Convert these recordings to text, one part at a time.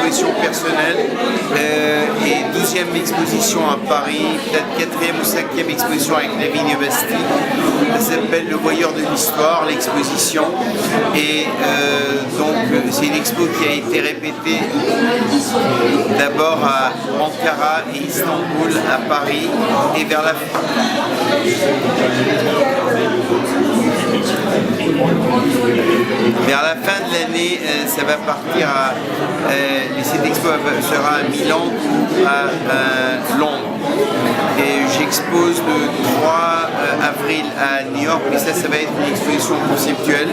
exposition personnelle et 12e exposition à Paris, peut-être 4e ou 5e exposition avec Lavigne Bastille. Ça s'appelle Le Voyeur de l'Histoire, l'exposition. Et donc c'est une expo qui a été répétée d'abord à Ankara et Istanbul, à Paris, et vers la fin de l'année, ça va partir à... cette expo sera à Milan ou à Londres. Et j'expose le 3 avril à New York, et ça va être une exposition conceptuelle.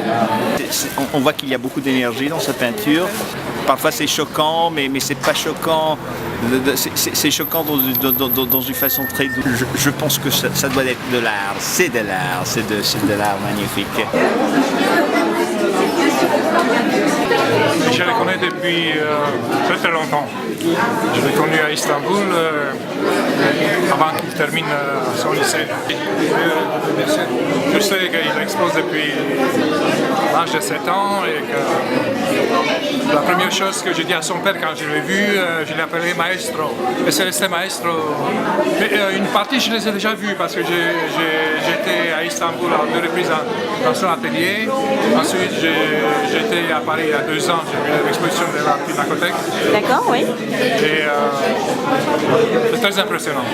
On voit qu'il y a beaucoup d'énergie dans sa peinture. Parfois c'est choquant, mais c'est pas choquant. C'est choquant dans une façon très douce. Je pense que ça doit être de l'art. C'est de l'art. C'est de l'art magnifique. Je le connais depuis très très longtemps. Je l'ai connu à Istanbul avant qu'il termine son lycée. Je sais qu'il expose depuis l'âge de 7 ans et que la première chose que j'ai dit à son père quand je l'ai vu, je l'ai appelé maestro. Et c'est resté maestro. Mais une partie je les ai déjà vus parce que j'étais à Istanbul à 2 reprises dans son atelier. Ensuite j'étais à Paris il y a 2 ans, j'ai vu l'exposition de la Pinacothèque. D'accord, oui. Et c'est très impressionnant.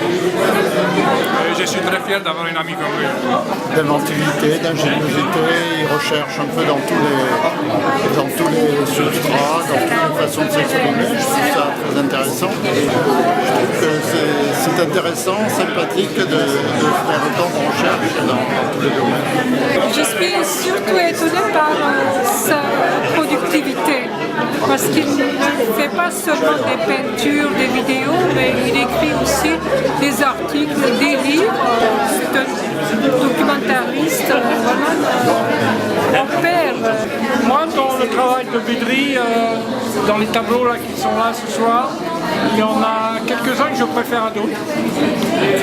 Et je suis très fier d'avoir une amie comme lui. D'inventivité, d'ingéniosité, il recherche un peu dans tous les substrats, dans toutes les façons de s'exprimer. Je trouve ça très intéressant. Je trouve que c'est intéressant, sympathique de faire autant de recherches dans tous les domaines. Je suis surtout étonnée par sa productivité, parce qu'il ne fait pas seulement des peintures, des vidéos, mais il écrit aussi des articles, des livres. C'est un documentariste vraiment en perle. Moi, dans le travail de Bedri, dans les tableaux là, qui sont là ce soir, il y en a quelques-uns que je préfère à d'autres.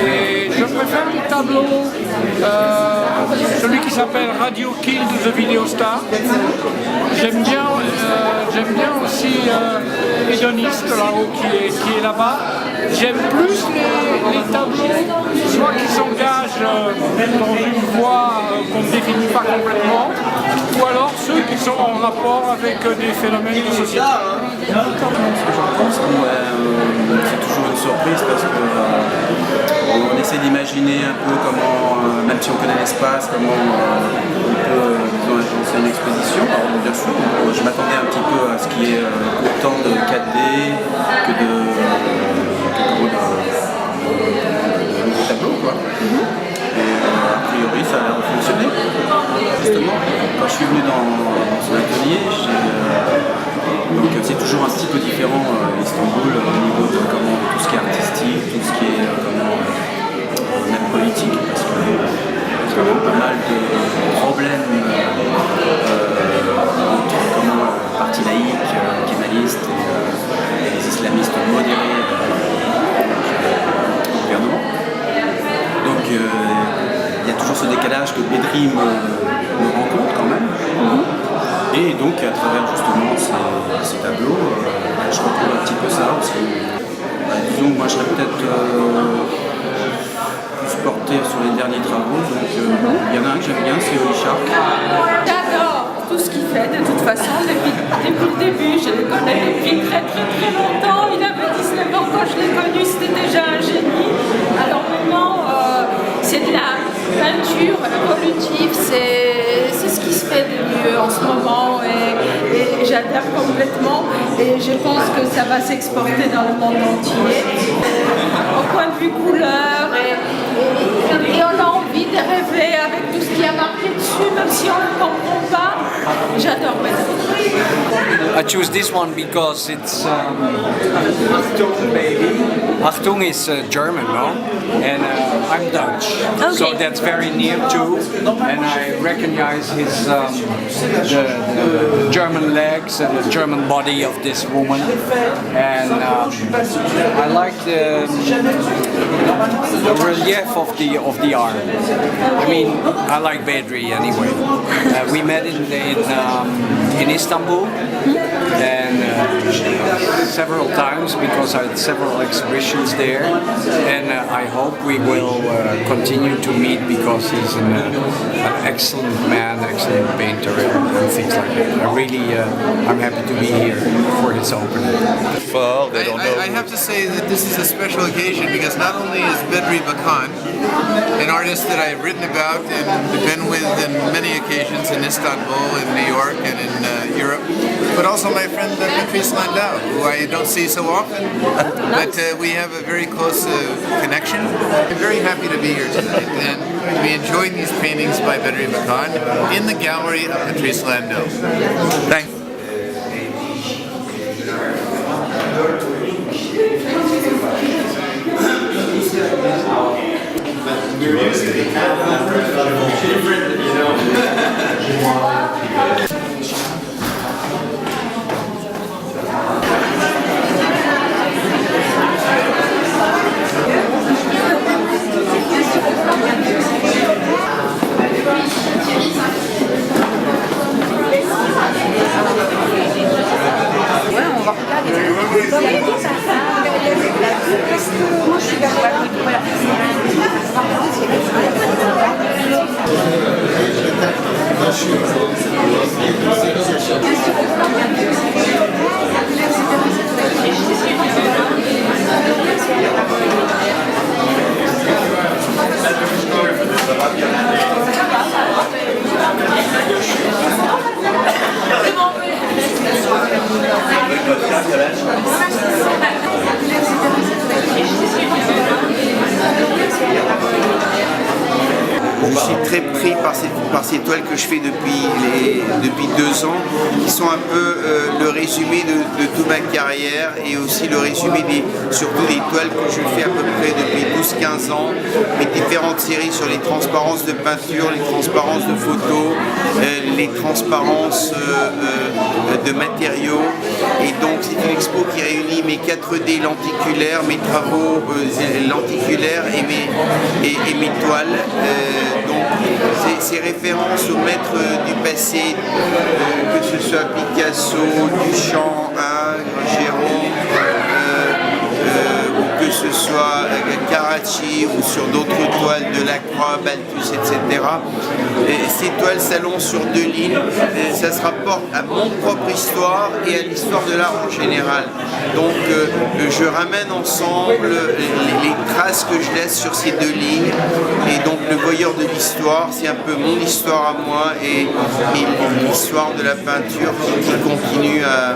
Et je préfère le tableau, celui qui s'appelle Radio Kill the Video Star. J'aime bien aussi Hédoniste là-haut qui est là-bas. J'aime plus les tableaux, soit qui s'engagent dans une voie qu'on ne définit pas complètement, ou alors ceux qui sont en rapport avec des phénomènes de société. Ce que j'en pense, c'est toujours une surprise parce qu'on essaie d'imaginer un peu comment, même si on connaît l'espace, comment on peut agencer une exposition. Alors bien sûr, je m'attendais un petit peu à ce qu'il y ait autant de 4D que de tableaux, quoi. Et a priori, ça a l'air de fonctionner. Justement, quand je suis venu dans son atelier, donc c'est toujours un petit peu différent Istanbul au niveau de tout ce qui est artistique, tout ce qui est même politique, parce que y a pas mal de problèmes entre le parti laïque, kémaliste et les islamistes modérés du gouvernement. Donc il y a toujours ce décalage que Bedri me rencontre quand même. Et donc à travers justement ces tableaux, je retrouve un petit peu ça aussi. Disons que moi je serais peut-être plus porté sur les derniers travaux. Donc il y en a un que j'aime bien, c'est Oli Shark. J'adore tout ce qu'il fait de toute façon depuis le début. Je le connais depuis très longtemps. Il avait 19 ans quand je l'ai connu, c'était déjà un génie. Alors maintenant, c'est de la peinture évolutive, c'est ce qui se fait de mieux en ce moment et j'adhère complètement et je pense que ça va s'exporter dans le monde entier. Au point de vue couleur et on a envie de rêver avec tout ce qui a marqué dessus, même si on ne le comprend pas. J'adore I choose this one because it's Achtung baby. Achtung is German, no? And I'm Dutch, so that's very near too. And I recognize his the German legs and the German body of this woman. And I like relief of the art. I mean, I like Bedri anyway. We met in Istanbul and several times because I had several exhibitions there, and I hope we will continue to meet because he's an excellent man, excellent painter, and things like that. I'm happy to be here for his opening. I have to say that this is a special occasion because not only is Bedri Bakan an artist that I've written about and been with on many occasions in Istanbul, in New York, and in Europe, but also my friend Patrice Landau, who I don't see so often, but we have a very close connection. I'm very happy to be here tonight and to be enjoying these paintings by Bedri Bakan in the gallery of Patrice Landau. Thanks. Je suis très pris par ces toiles que je fais depuis 2 ans, qui sont un peu le résumé de toute ma carrière et aussi le résumé surtout des toiles que je fais à peu près depuis 12-15 ans, mes différentes séries sur les transparences de peinture, les transparences de photos, les transparences de matériaux. Et donc c'est une expo qui réunit mes 4D lenticulaires, mes travaux lenticulaires et mes toiles. Donc ces références aux maîtres du passé, que ce soit Picasso, Duchamp, Ingres, Gérôme, ou que ce soit Carracci ou sur d'autres toiles de Lacroix, Balthus, etc. Et ces toiles s'allongent sur 2 lignes, ça se rapporte à mon propre histoire et à l'histoire de l'art en général. Donc je ramène ensemble les traces que je laisse sur ces 2 lignes, et donc le voyeur de l'histoire, c'est un peu mon histoire à moi et l'histoire de la peinture qui continue à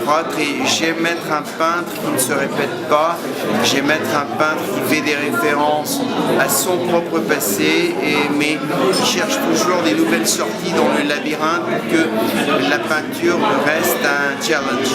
croître. Et j'aime être un peintre qui ne se répète pas, j'aime être un peintre qui fait des références à son propre passé, mais qui cherche toujours des nouvelles sorties dans le labyrinthe pour que la peinture reste un challenge.